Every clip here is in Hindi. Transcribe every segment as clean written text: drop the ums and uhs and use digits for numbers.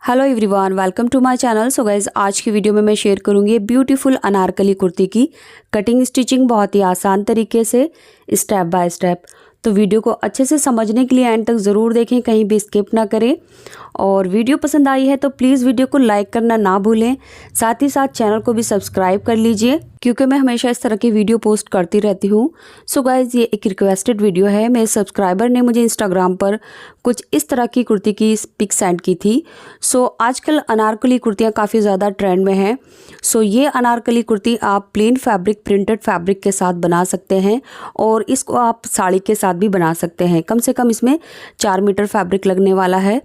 Hello everyone, welcome to my channel. So guys, आज की वीडियो में मैं शेयर करूंगी ब्यूटीफुल अनारकली कुर्ती की कटिंग स्टिचिंग बहुत ही आसान तरीके से स्टेप बाय स्टेप। तो वीडियो को अच्छे से समझने के लिए एंड तक ज़रूर देखें, कहीं भी स्किप ना करें। और वीडियो पसंद आई है तो प्लीज़ वीडियो को लाइक करना ना भूलें, साथ ही साथ चैनल को भी सब्सक्राइब कर लीजिए क्योंकि मैं हमेशा इस तरह की वीडियो पोस्ट करती रहती हूँ। सो गाइज़, ये एक रिक्वेस्टेड वीडियो है। मेरे सब्सक्राइबर ने मुझे इंस्टाग्राम पर कुछ इस तरह की कुर्ती की पिक सेंड की थी। सो आजकल अनारकली कुर्तियाँ काफ़ी ज़्यादा ट्रेंड में हैं। सो ये अनारकली कुर्ती आप प्लेन फैब्रिक, प्रिंटेड फैब्रिक के साथ बना सकते हैं और इसको आप साड़ी के साथ भी बना सकते हैं। कम से कम इसमें 4 मीटर फैब्रिक लगने वाला है।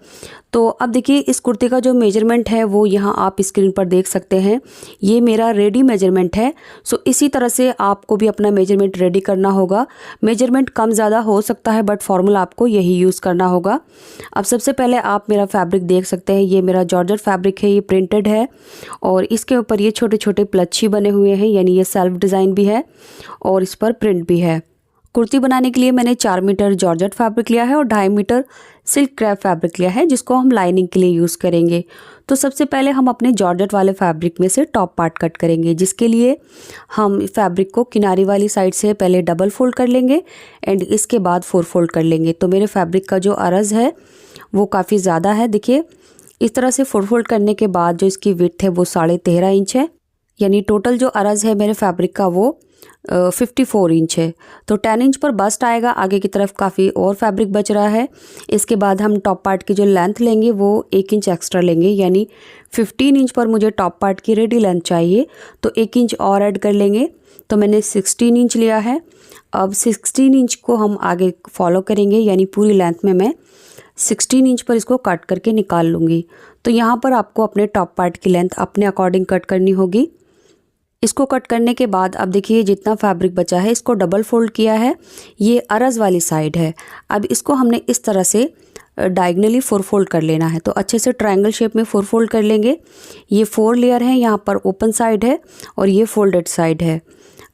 तो अब देखिए, इस कुर्ती का जो मेजरमेंट है वो यहाँ आप स्क्रीन पर देख सकते हैं। ये मेरा रेडी मेजरमेंट है। सो इसी तरह से आपको भी अपना मेजरमेंट रेडी करना होगा। मेजरमेंट कम ज़्यादा हो सकता है बट फॉर्मूला आपको यही यूज़ करना होगा। अब सबसे पहले आप मेरा फैब्रिक देख सकते हैं। ये मेरा जॉर्जेट फैब्रिक है, ये प्रिंटेड है और इसके ऊपर ये छोटे छोटे प्लच्छी बने हुए हैं, यानी ये सेल्फ डिज़ाइन भी है और इस पर प्रिंट भी है। कुर्ती बनाने के लिए मैंने 4 मीटर जॉर्जेट फैब्रिक लिया है और 2.5 मीटर सिल्क क्रैप फैब्रिक लिया है, जिसको हम लाइनिंग के लिए यूज़ करेंगे। तो सबसे पहले हम अपने जॉर्जेट वाले फैब्रिक में से टॉप पार्ट कट करेंगे, जिसके लिए हम फैब्रिक को किनारी वाली साइड से पहले डबल फोल्ड कर लेंगे एंड इसके बाद 4 फोल्ड कर लेंगे। तो मेरे फैब्रिक का जो अर्ज है वो काफ़ी ज़्यादा है। देखिए, इस तरह से 4 फोल्ड करने के बाद जो इसकी विड्थ है वो 13.5 इंच है, यानी टोटल जो अर्ज है मेरे फैब्रिक का वो 54 इंच है। तो 10 इंच पर बस्ट आएगा, आगे की तरफ काफ़ी और फैब्रिक बच रहा है। इसके बाद हम टॉप पार्ट की जो लेंथ लेंगे वो 1 इंच एक्स्ट्रा लेंगे, यानी 15 इंच पर मुझे टॉप पार्ट की रेडी लेंथ चाहिए, तो 1 इंच और ऐड कर लेंगे। तो मैंने 16 इंच लिया है। अब 16 इंच को हम आगे फॉलो करेंगे, यानी पूरी लेंथ में मैं 16 इंच पर इसको कट करके निकाल लूँगी। तो यहाँ पर आपको अपने टॉप पार्ट की लेंथ अपने अकॉर्डिंग कट करनी होगी। इसको कट करने के बाद अब देखिए, जितना फैब्रिक बचा है इसको डबल फोल्ड किया है, ये अरज वाली साइड है। अब इसको हमने इस तरह से डायगनली 4 फोल्ड कर लेना है। तो अच्छे से ट्रायंगल शेप में 4 फोल्ड कर लेंगे। ये 4 लेयर है, यहाँ पर ओपन साइड है और ये फोल्डेड साइड है।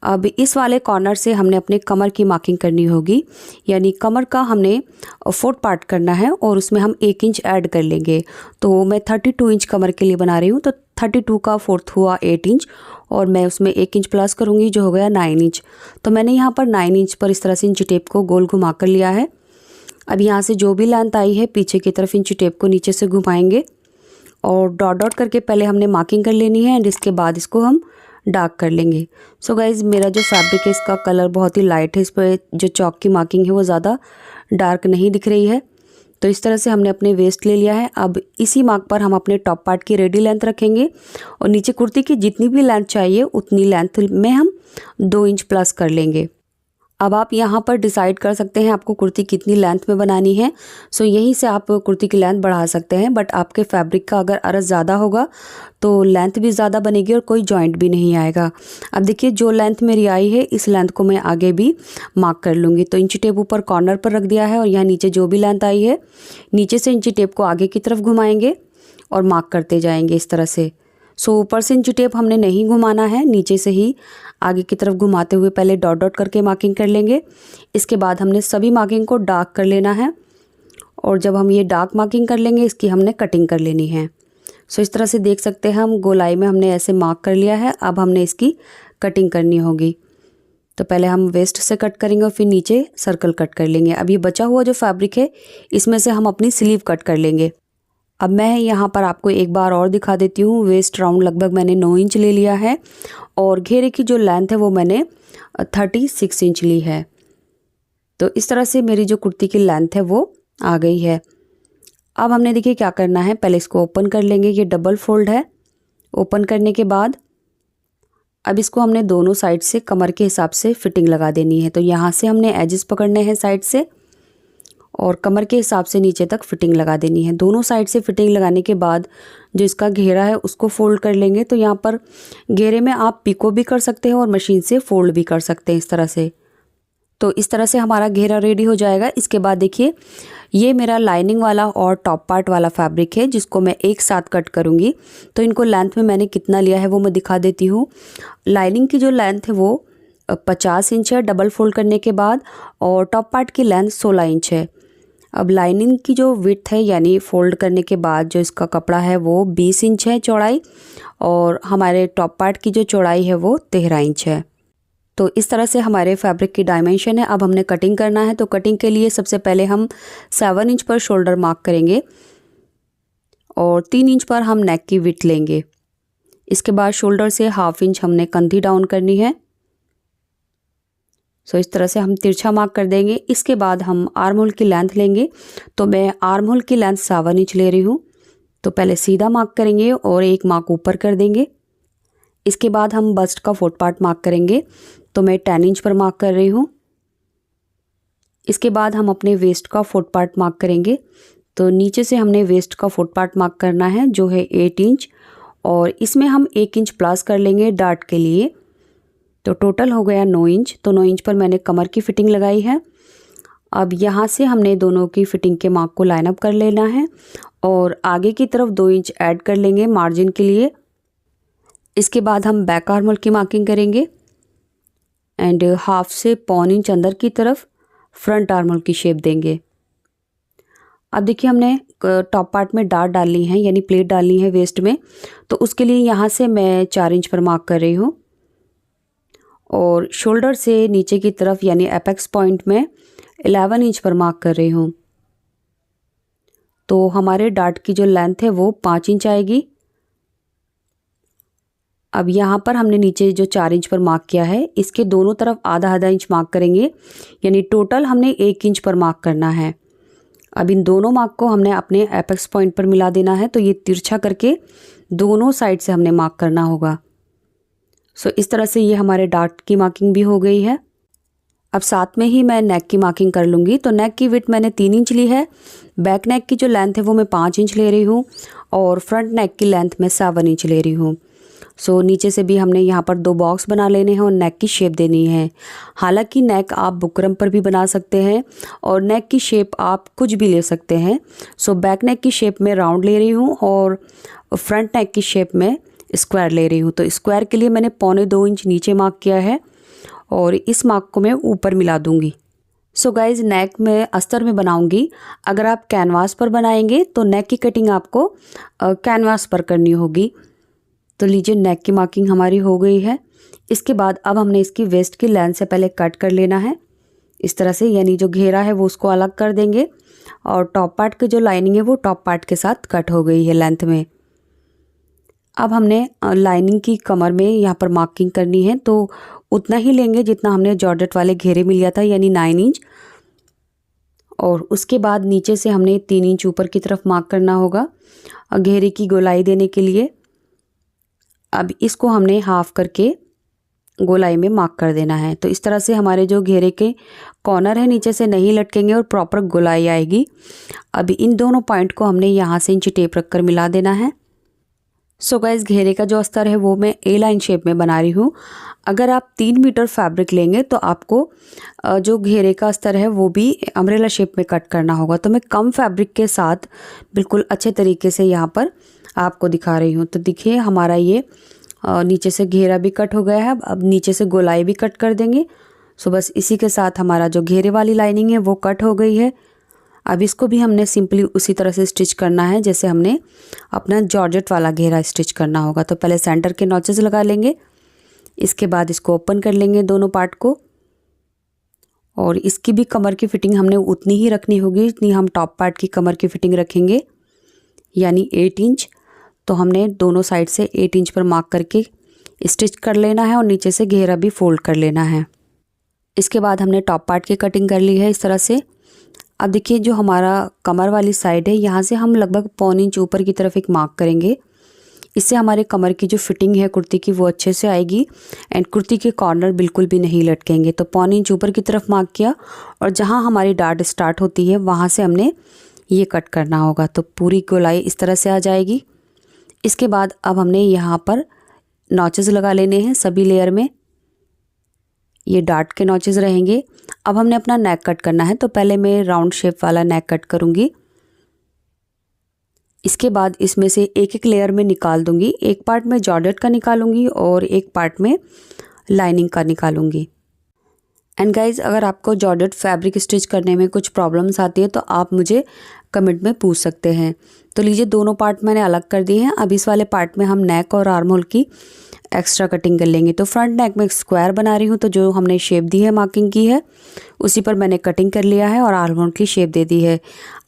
अब इस वाले कॉर्नर से हमने अपने कमर की मार्किंग करनी होगी, यानी कमर का हमने 4th पार्ट करना है और उसमें हम 1 इंच ऐड कर लेंगे। तो मैं 32 इंच कमर के लिए बना रही हूँ, तो 32 का 4th हुआ 8 इंच और मैं उसमें 1 इंच प्लस करूँगी, जो हो गया 9 इंच। तो मैंने यहाँ पर 9 इंच पर इस तरह से इंची टेप को गोल घुमा कर लिया है। अब यहाँ से जो भी लेंथ आई है पीछे की तरफ इंची टेप को नीचे से घुमाएंगे और डॉट डॉट करके पहले हमने मार्किंग कर लेनी है एंड इसके बाद इसको हम डार्क कर लेंगे। सो गाइज़, मेरा जो फैब्रिक है इसका कलर बहुत ही लाइट है, इस पर जो चौक की मार्किंग है वो ज़्यादा डार्क नहीं दिख रही है। तो इस तरह से हमने अपने वेस्ट ले लिया है। अब इसी मार्क पर हम अपने टॉप पार्ट की रेडी लेंथ रखेंगे और नीचे कुर्ती की जितनी भी लेंथ चाहिए उतनी लेंथ में हम 2 इंच प्लस कर लेंगे। अब आप यहाँ पर डिसाइड कर सकते हैं आपको कुर्ती कितनी लेंथ में बनानी है। सो यहीं से आप कुर्ती की लेंथ बढ़ा सकते हैं, बट आपके फैब्रिक का अगर अर्ज ज़्यादा होगा तो लेंथ भी ज़्यादा बनेगी और कोई जॉइंट भी नहीं आएगा। अब देखिए, जो लेंथ मेरी आई है इस लेंथ को मैं आगे भी मार्क कर लूँगी। तो इंची टेप ऊपर कॉर्नर पर रख दिया है और यहाँ नीचे जो भी लेंथ आई है नीचे से इंची टेप को आगे की तरफ घुमाएंगे और मार्क करते जाएंगे इस तरह से। सो ऊपर से इंची टेप हमने नहीं घुमाना है, नीचे से ही आगे की तरफ घुमाते हुए पहले डॉट डॉट करके मार्किंग कर लेंगे। इसके बाद हमने सभी मार्किंग को डार्क कर लेना है और जब हम ये डार्क मार्किंग कर लेंगे इसकी हमने कटिंग कर लेनी है। सो इस तरह से देख सकते हैं हम गोलाई में हमने ऐसे मार्क कर लिया है। अब हमने इसकी कटिंग करनी होगी। तो पहले हम वेस्ट से कट करेंगे और फिर नीचे सर्कल कट कर लेंगे। अब ये बचा हुआ जो फैब्रिक है इसमें से हम अपनी स्लीव कट कर लेंगे। अब मैं यहाँ पर आपको एक बार और दिखा देती हूँ। वेस्ट राउंड लगभग मैंने 9 इंच ले लिया है और घेरे की जो लेंथ है वो मैंने 36 इंच ली है। तो इस तरह से मेरी जो कुर्ती की लेंथ है वो आ गई है। अब हमने देखिए क्या करना है, पहले इसको ओपन कर लेंगे। ये डबल फोल्ड है। ओपन करने के बाद अब इसको हमने दोनों साइड से कमर के हिसाब से फिटिंग लगा देनी है। तो यहाँ से हमने एजेस पकड़ने हैं साइड से और कमर के हिसाब से नीचे तक फिटिंग लगा देनी है। दोनों साइड से फिटिंग लगाने के बाद जो इसका घेरा है उसको फोल्ड कर लेंगे। तो यहाँ पर घेरे में आप पिको भी कर सकते हैं और मशीन से फोल्ड भी कर सकते हैं इस तरह से। तो इस तरह से हमारा घेरा रेडी हो जाएगा। इसके बाद देखिए, ये मेरा लाइनिंग वाला और टॉप पार्ट वाला फैब्रिक है जिसको मैं एक साथ कट करूँगी। तो इनको लेंथ में मैंने कितना लिया है वो मैं दिखा देती हूँ। लाइनिंग की जो लेंथ है वो 50 इंच है डबल फोल्ड करने के बाद और टॉप पार्ट की लेंथ 16 इंच है। अब लाइनिंग की जो विड्थ है यानी फ़ोल्ड करने के बाद जो इसका कपड़ा है वो 20 इंच है चौड़ाई, और हमारे टॉप पार्ट की जो चौड़ाई है वो 13 इंच है। तो इस तरह से हमारे फैब्रिक की डायमेंशन है। अब हमने कटिंग करना है, तो कटिंग के लिए सबसे पहले हम 7 इंच पर शोल्डर मार्क करेंगे और 3 इंच पर हम नेक की विड्थ लेंगे। इसके बाद शोल्डर से 1/2 इंच हमने कंधी डाउन करनी है। सो इस तरह से हम तिरछा मार्क कर देंगे। इसके बाद हम आर्म होल की लेंथ लेंगे, तो मैं आर्म होल की लेंथ 7 इंच ले रही हूँ। तो पहले सीधा मार्क करेंगे और एक मार्क ऊपर कर देंगे। इसके बाद हम बस्ट का फोर्थ पार्ट मार्क करेंगे, तो मैं 10 इंच पर मार्क कर रही हूँ। इसके बाद हम अपने वेस्ट का फोर्थ पार्ट मार्क करेंगे, तो नीचे से हमने वेस्ट का फोर्थ पार्ट मार्क करना है जो है 8 इंच, और इसमें हम 1 इंच प्लस कर लेंगे डार्ट के लिए। तो टोटल हो गया 9 इंच। तो 9 इंच पर मैंने कमर की फिटिंग लगाई है। अब यहाँ से हमने दोनों की फिटिंग के मार्क को लाइन अप कर लेना है और आगे की तरफ 2 इंच ऐड कर लेंगे मार्जिन के लिए। इसके बाद हम बैक आर्म होल की मार्किंग करेंगे एंड 1/2 से 1.25 इंच अंदर की तरफ फ्रंट आर्म होल की शेप देंगे। अब देखिए हमने टॉप पार्ट में डार्ट डालनी है यानी प्लेट डालनी है वेस्ट में, तो उसके लिए यहाँ से मैं 4 इंच पर मार्क कर रही हूँ और शोल्डर से नीचे की तरफ यानी एपेक्स पॉइंट में 11 इंच पर मार्क कर रही हूँ। तो हमारे डार्ट की जो लेंथ है वो 5 इंच आएगी। अब यहाँ पर हमने नीचे जो 4 इंच पर मार्क किया है इसके दोनों तरफ आधा इंच मार्क करेंगे, यानी टोटल हमने 1 इंच पर मार्क करना है। अब इन दोनों मार्क को हमने अपने एपेक्स पॉइंट पर मिला देना है, तो ये तिरछा करके दोनों साइड से हमने मार्क करना होगा। सो इस तरह से ये हमारे डार्ट की मार्किंग भी हो गई है। अब साथ में ही मैं नेक की मार्किंग कर लूँगी। तो नेक की विड्थ मैंने 3 इंच ली है, बैक नेक की जो लेंथ है वो मैं 5 इंच ले रही हूँ और फ्रंट नेक की लेंथ मैं 7 इंच ले रही हूँ। सो नीचे से भी हमने यहाँ पर 2 बॉक्स बना लेने हैं और नेक की शेप देनी है। हालांकि नेक आप बुकरम पर भी बना सकते हैं और नेक की शेप आप कुछ भी ले सकते हैं। सो बैक नेक की शेप में राउंड ले रही हूँ और फ्रंट नेक की शेप में स्क्वायर ले रही हूँ। तो स्क्वायर के लिए मैंने 1.25 इंच नीचे मार्क किया है और इस मार्क को मैं ऊपर मिला दूँगी। सो गाइज नेक में अस्तर में बनाऊँगी। अगर आप कैनवास पर बनाएंगे तो नेक की कटिंग आपको कैनवास पर करनी होगी। तो लीजिए नेक की मार्किंग हमारी हो गई है। इसके बाद अब हमने इसकी वेस्ट की लेंथ से पहले कट कर लेना है इस तरह से, यानी जो घेरा है वो उसको अलग कर देंगे और टॉप पार्ट की जो लाइनिंग है वो टॉप पार्ट के साथ कट हो गई है लेंथ में। अब हमने लाइनिंग की कमर में यहाँ पर मार्किंग करनी है, तो उतना ही लेंगे जितना हमने जॉर्जेट वाले घेरे में लिया था यानी 9 इंच, और उसके बाद नीचे से हमने 3 इंच ऊपर की तरफ मार्क करना होगा घेरे की गोलाई देने के लिए। अब इसको हमने हाफ करके गोलाई में मार्क कर देना है। तो इस तरह से हमारे जो घेरे के कॉर्नर है नीचे से नहीं लटकेंगे और प्रॉपर गोलाई आएगी। अब इन दोनों पॉइंट को हमने यहाँ से इंची टेप रखकर मिला देना है। सो गाइस घेरे का जो अस्तर है वो मैं ए लाइन शेप में बना रही हूँ। अगर आप 3 मीटर फैब्रिक लेंगे तो आपको जो घेरे का अस्तर है वो भी अम्ब्रेला शेप में कट करना होगा। तो मैं कम फैब्रिक के साथ बिल्कुल अच्छे तरीके से यहाँ पर आपको दिखा रही हूँ। तो देखिए हमारा ये नीचे से घेरा भी कट हो गया है। अब नीचे से गोलाई भी कट कर देंगे। सो बस इसी के साथ हमारा जो घेरे वाली लाइनिंग है वो कट हो गई है। अब इसको भी हमने सिंपली उसी तरह से स्टिच करना है जैसे हमने अपना जॉर्जेट वाला घेरा स्टिच करना होगा। तो पहले सेंटर के नॉचेस लगा लेंगे, इसके बाद इसको ओपन कर लेंगे दोनों पार्ट को, और इसकी भी कमर की फिटिंग हमने उतनी ही रखनी होगी जितनी हम टॉप पार्ट की कमर की फिटिंग रखेंगे यानी 8 इंच। तो हमने दोनों साइड से 8 इंच पर मार्क करके स्टिच कर लेना है और नीचे से घेरा भी फोल्ड कर लेना है। इसके बाद हमने टॉप पार्ट की कटिंग कर ली है इस तरह से। अब देखिए जो हमारा कमर वाली साइड है यहाँ से हम लगभग 1.25 इंच ऊपर की तरफ एक मार्क करेंगे। इससे हमारे कमर की जो फिटिंग है कुर्ती की वो अच्छे से आएगी एंड कुर्ती के कॉर्नर बिल्कुल भी नहीं लटकेंगे। तो 1.25 इंच ऊपर की तरफ मार्क किया और जहाँ हमारी डार्ट स्टार्ट होती है वहाँ से हमने ये कट करना होगा। तो पूरी गोलाई इस तरह से आ जाएगी। इसके बाद अब हमने यहाँ पर नॉचेस लगा लेने हैं सभी लेयर में, ये डार्ट के नॉचेस रहेंगे। अब हमने अपना नेक कट करना है, तो पहले मैं राउंड शेप वाला नेक कट करूँगी। इसके बाद इसमें से एक एक लेयर में निकाल दूँगी। एक पार्ट में जॉर्जेट का निकालूंगी और एक पार्ट में लाइनिंग का निकालूंगी। एंड गाइज, अगर आपको जॉर्जेट फैब्रिक स्टिच करने में कुछ प्रॉब्लम्स आती है तो आप मुझे कमेंट में पूछ सकते हैं। तो लीजिए, दोनों पार्ट मैंने अलग कर दिए हैं। अब इस वाले पार्ट में हम नेक और आर्म होल की एक्स्ट्रा कटिंग कर लेंगे। तो फ्रंट नेक में एक स्क्वायर बना रही हूँ, तो जो हमने शेप दी है मार्किंग की है उसी पर मैंने कटिंग कर लिया है और आर्म होल की शेप दे दी है।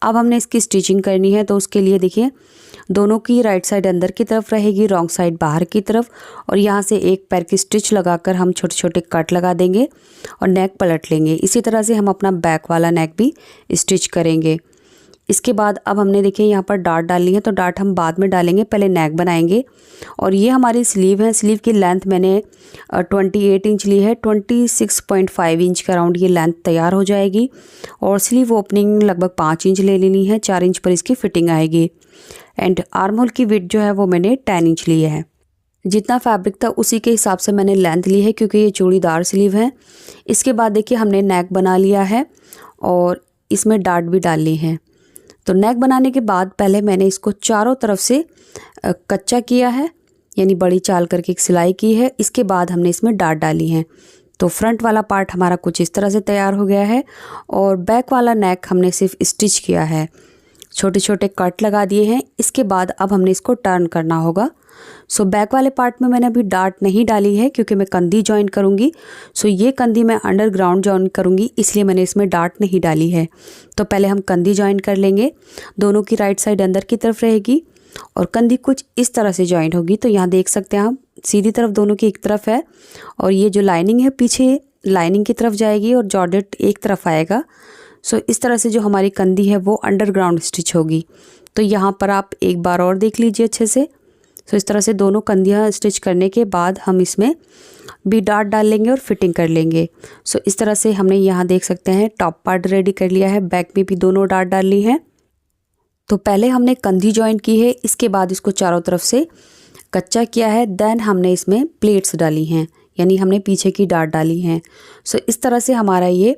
अब हमने इसकी स्टिचिंग करनी है, तो उसके लिए देखिए, दोनों की राइट साइड अंदर की तरफ रहेगी, रॉन्ग साइड बाहर की तरफ, और यहाँ से एक पैर की स्टिच लगाकर हम छोटे छोटे कट लगा देंगे और नेक पलट लेंगे। इसी तरह से हम अपना बैक वाला नेक भी स्टिच करेंगे। इसके बाद अब हमने देखिए यहाँ पर डार्ट डाली है, तो डार्ट हम बाद में डालेंगे, पहले नेक बनाएंगे। और ये हमारी स्लीव है। स्लीव की लेंथ मैंने 28 इंच ली है। 26.5 इंच का राउंड ये लेंथ तैयार हो जाएगी। और स्लीव ओपनिंग लगभग 5 इंच ले लेनी है, 4 इंच पर इसकी फिटिंग आएगी। एंड आर्म होल की विड्थ जो है वो मैंने 10 इंच ली है। जितना फैब्रिक था उसी के हिसाब से मैंने लेंथ ली है, क्योंकि ये चूड़ीदार स्लीव है। इसके बाद देखिए, हमने नेक बना लिया है और इसमें डार्ट भी डाल ली है। तो नेक बनाने के बाद पहले मैंने इसको चारों तरफ से कच्चा किया है, यानी बड़ी चाल करके एक सिलाई की है। इसके बाद हमने इसमें डार्ट डाली है। तो फ्रंट वाला पार्ट हमारा कुछ इस तरह से तैयार हो गया है और बैक वाला नेक हमने सिर्फ स्टिच किया है, छोटे छोटे कट लगा दिए हैं। इसके बाद अब हमने इसको टर्न करना होगा। सो बैक वाले पार्ट में मैंने अभी डार्ट नहीं डाली है, क्योंकि मैं कंधी जॉइन करूँगी। सो ये कंधी मैं अंडरग्राउंड जॉइन करूँगी, इसलिए मैंने इसमें डार्ट नहीं डाली है। तो पहले हम कंधी जॉइन कर लेंगे। दोनों की राइट साइड अंदर की तरफ रहेगी और कंधी कुछ इस तरह से जॉइन होगी। तो यहाँ देख सकते हैं आप, सीधी तरफ दोनों की एक तरफ है और ये जो लाइनिंग है पीछे लाइनिंग की तरफ जाएगी और जॉर्जेट एक तरफ आएगा। सो इस तरह से जो हमारी कंधी है वो अंडरग्राउंड स्टिच होगी। तो यहाँ पर आप एक बार और देख लीजिए अच्छे से। सो इस तरह से दोनों कंधियाँ स्टिच करने के बाद हम इसमें भी डार्ट डाल लेंगे और फिटिंग कर लेंगे। सो इस तरह से हमने यहाँ देख सकते हैं टॉप पार्ट रेडी कर लिया है। बैक में भी दोनों डार्ट डाल ली है। तो पहले हमने कंधी जॉइन की है, इसके बाद इसको चारों तरफ से कच्चा किया है। देन हमने इसमें प्लेट्स डाली हैं, यानी हमने पीछे की डार्ट डाली हैं। सो इस तरह से हमारा ये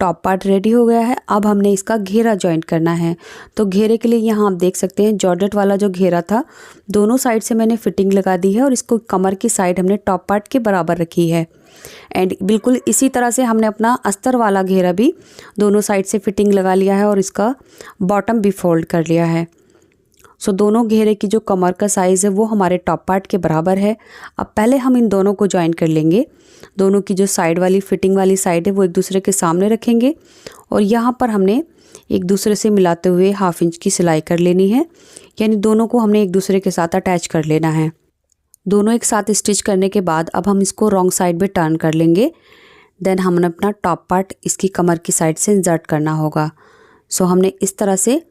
टॉप पार्ट रेडी हो गया है। अब हमने इसका घेरा जॉइंट करना है। तो घेरे के लिए यहाँ आप देख सकते हैं जॉर्जेट वाला जो घेरा था, दोनों साइड से मैंने फिटिंग लगा दी है और इसको कमर की साइड हमने टॉप पार्ट के बराबर रखी है। एंड बिल्कुल इसी तरह से हमने अपना अस्तर वाला घेरा भी दोनों साइड से फिटिंग लगा लिया है और इसका बॉटम भी फोल्ड कर लिया है। सो दोनों घेरे की जो कमर का साइज़ है वो हमारे टॉप पार्ट के बराबर है। अब पहले हम इन दोनों को ज्वाइन कर लेंगे। दोनों की जो साइड वाली फिटिंग वाली साइड है वो एक दूसरे के सामने रखेंगे और यहाँ पर हमने एक दूसरे से मिलाते हुए 1/2 इंच की सिलाई कर लेनी है, यानी दोनों को हमने एक दूसरे के साथ अटैच कर लेना है। दोनों एक साथ स्टिच करने के बाद अब हम इसको रॉन्ग साइड में टर्न कर लेंगे। देन हमने अपना टॉप पार्ट इसकी कमर की साइड से इंसर्ट करना होगा। सो हमने इस तरह से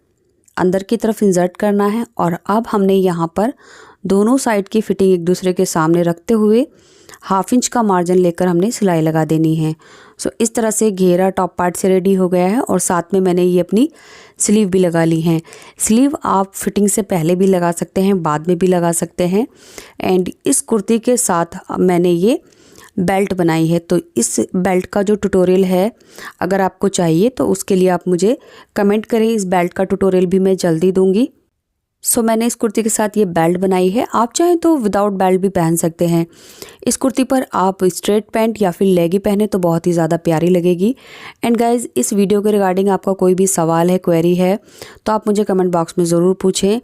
अंदर की तरफ इंसर्ट करना है और अब हमने यहाँ पर दोनों साइड की फिटिंग एक दूसरे के सामने रखते हुए 1/2 इंच का मार्जिन लेकर हमने सिलाई लगा देनी है। सो इस तरह से घेरा टॉप पार्ट से रेडी हो गया है और साथ में मैंने ये अपनी स्लीव भी लगा ली है। स्लीव आप फिटिंग से पहले भी लगा सकते हैं, बाद में भी लगा सकते हैं। एंड इस कुर्ती के साथ मैंने ये बेल्ट बनाई है। तो इस बेल्ट का जो ट्यूटोरियल है अगर आपको चाहिए तो उसके लिए आप मुझे कमेंट करें, इस बेल्ट का ट्यूटोरियल भी मैं जल्दी दूंगी। सो मैंने इस कुर्ती के साथ ये बेल्ट बनाई है। आप चाहें तो विदाउट बेल्ट भी पहन सकते हैं। इस कुर्ती पर आप स्ट्रेट पैंट या फिर लेगी पहने तो बहुत ही ज़्यादा प्यारी लगेगी। एंड गाइज़, इस वीडियो के रिगार्डिंग आपका कोई भी सवाल है, क्वेरी है तो आप मुझे कमेंट बॉक्स में ज़रूर पूछें।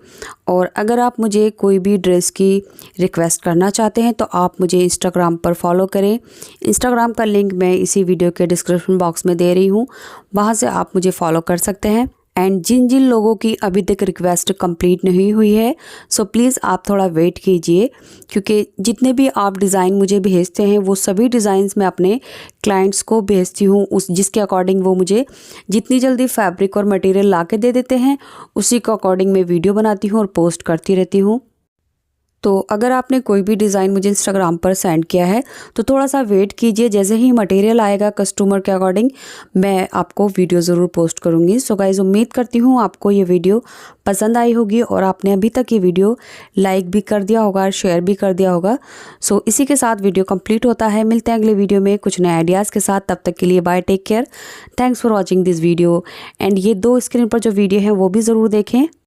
और अगर आप मुझे कोई भी ड्रेस की रिक्वेस्ट करना चाहते हैं तो आप मुझे इंस्टाग्राम पर फॉलो करें। इंस्टाग्राम का लिंक मैं इसी वीडियो के डिस्क्रिप्शन बॉक्स में दे रही हूँ, वहाँ से आप मुझे फॉलो कर सकते हैं। एंड जिन जिन लोगों की अभी तक रिक्वेस्ट कंप्लीट नहीं हुई है सो प्लीज़ आप थोड़ा वेट कीजिए, क्योंकि जितने भी आप डिज़ाइन मुझे भेजते हैं वो सभी डिज़ाइंस मैं अपने क्लाइंट्स को भेजती हूँ, उस जिसके अकॉर्डिंग वो मुझे जितनी जल्दी फैब्रिक और मटेरियल ला के दे देते हैं उसी के अकॉर्डिंग मैं वीडियो बनाती हूँ और पोस्ट करती रहती हूँ। तो अगर आपने कोई भी डिज़ाइन मुझे इंस्टाग्राम पर सेंड किया है तो थोड़ा सा वेट कीजिए, जैसे ही मटेरियल आएगा कस्टमर के अकॉर्डिंग मैं आपको वीडियो ज़रूर पोस्ट करूँगी। सो गाइज़, उम्मीद करती हूँ आपको ये वीडियो पसंद आई होगी और आपने अभी तक ये वीडियो लाइक भी कर दिया होगा और शेयर भी कर दिया होगा। सो इसी के साथ वीडियो कंप्लीट होता है। मिलते हैं अगले वीडियो में कुछ नए आइडियाज़ के साथ। तब तक के लिए bye, take care, thanks for watching this video. And ये 2 स्क्रीन पर जो वीडियो हैं वो भी ज़रूर देखें।